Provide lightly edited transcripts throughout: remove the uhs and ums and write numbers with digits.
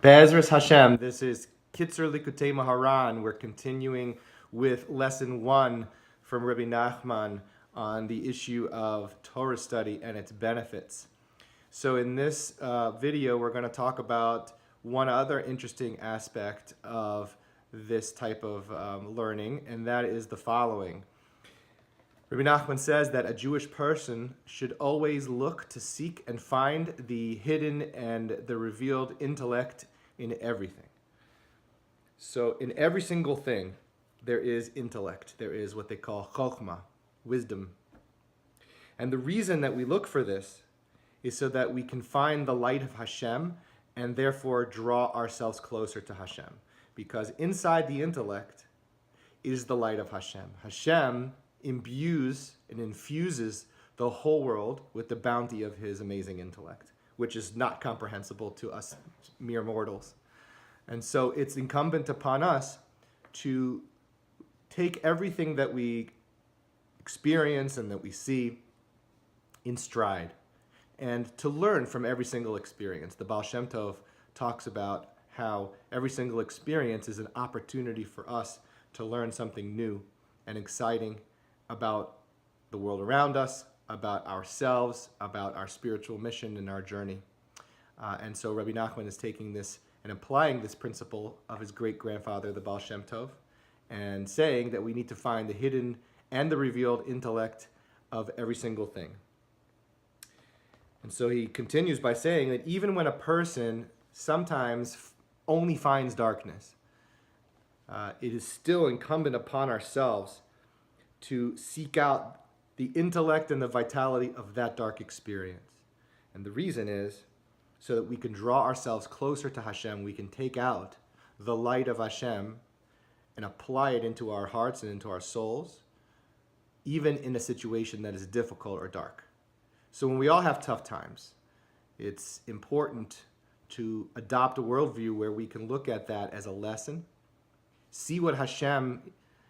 Be'ezras Hashem, this is Kitzur Likutei Moharan. We're continuing with lesson 1 from Rabbi Nachman on the issue of Torah study and its benefits. So in this video, we're going to talk about one other interesting aspect of this type of learning, and that is the following. Rabbi Nachman says that a Jewish person should always look to seek and find the hidden and the revealed intellect in everything. So in every single thing, there is intellect. There is what they call chokhmah, wisdom. And the reason that we look for this is so that we can find the light of Hashem and therefore draw ourselves closer to Hashem. Because inside the intellect is the light of Hashem. Hashem imbues and infuses the whole world with the bounty of his amazing intellect, which is not comprehensible to us mere mortals. And so it's incumbent upon us to take everything that we experience and that we see in stride and to learn from every single experience. The Baal Shem Tov talks about how every single experience is an opportunity for us to learn something new and exciting about the world around us, about ourselves, about our spiritual mission and our journey. And so Rabbi Nachman is taking this and applying this principle of his great-grandfather, the Baal Shem Tov, and saying that we need to find the hidden and the revealed intellect of every single thing. And so he continues by saying that even when a person sometimes only finds darkness, it is still incumbent upon ourselves to seek out the intellect and the vitality of that dark experience. And the reason is so that we can draw ourselves closer to Hashem. We can take out the light of Hashem and apply it into our hearts and into our souls, even in a situation that is difficult or dark. So when we all have tough times, it's important to adopt a worldview where we can look at that as a lesson, see what Hashem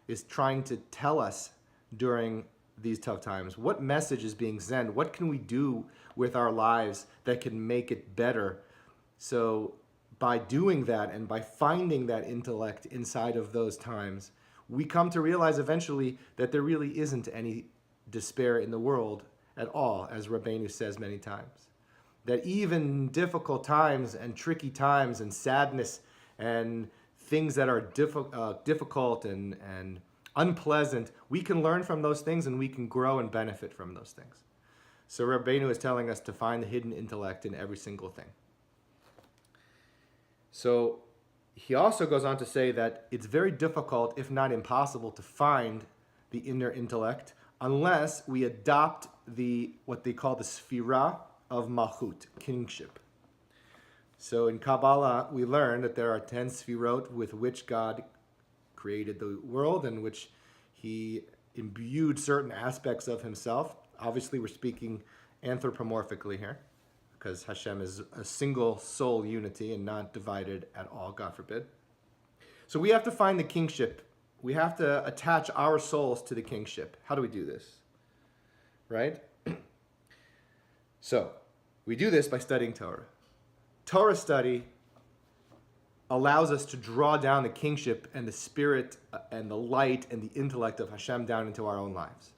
is trying to tell us during these tough times. What message is being sent? What can we do with our lives that can make it better? So by doing that and by finding that intellect inside of those times, we come to realize eventually that there really isn't any despair in the world at all, as Rabbeinu says many times. That even difficult times and tricky times and sadness and things that are difficult and unpleasant, we can learn from those things and we can grow and benefit from those things. So Rabbeinu is telling us to find the hidden intellect in every single thing. So he also goes on to say that it's very difficult, if not impossible, to find the inner intellect unless we adopt what they call the sphira of Malchut, kingship. So in Kabbalah, we learn that there are 10 sphirot with which God created the world, in which he imbued certain aspects of himself. Obviously, we're speaking anthropomorphically here, because Hashem is a single soul unity and not divided at all, God forbid. So we have to find the kingship. We have to attach our souls to the kingship. How do we do this? Right? So we do this by studying Torah. Torah study allows us to draw down the kingship and the spirit and the light and the intellect of Hashem down into our own lives.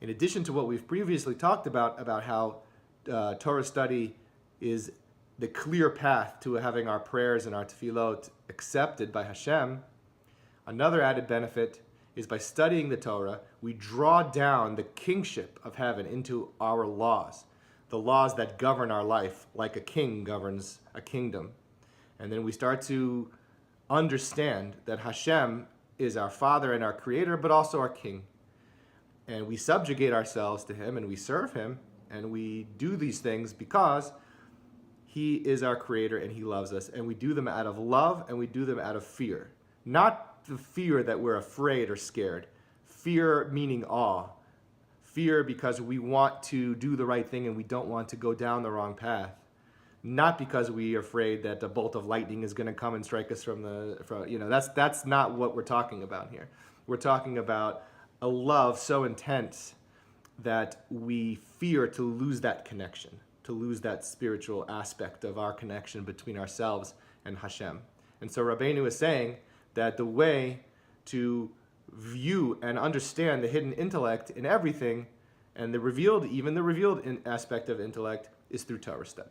In addition to what we've previously talked about how Torah study is the clear path to having our prayers and our tefillot accepted by Hashem, another added benefit is by studying the Torah, we draw down the kingship of heaven into our laws, the laws that govern our life like a king governs a kingdom. And then we start to understand that Hashem is our Father and our Creator, but also our King. And we subjugate ourselves to Him and we serve Him and we do these things because He is our Creator and He loves us. And we do them out of love and we do them out of fear. Not the fear that we're afraid or scared. Fear meaning awe. Fear because we want to do the right thing and we don't want to go down the wrong path. Not because we are afraid that a bolt of lightning is going to come and strike us that's not what we're talking about here. We're talking about a love so intense that we fear to lose that connection. to lose that spiritual aspect of our connection between ourselves and Hashem. And so Rabbeinu is saying that the way to view and understand the hidden intellect in everything and even the revealed aspect of intellect is through Torah study.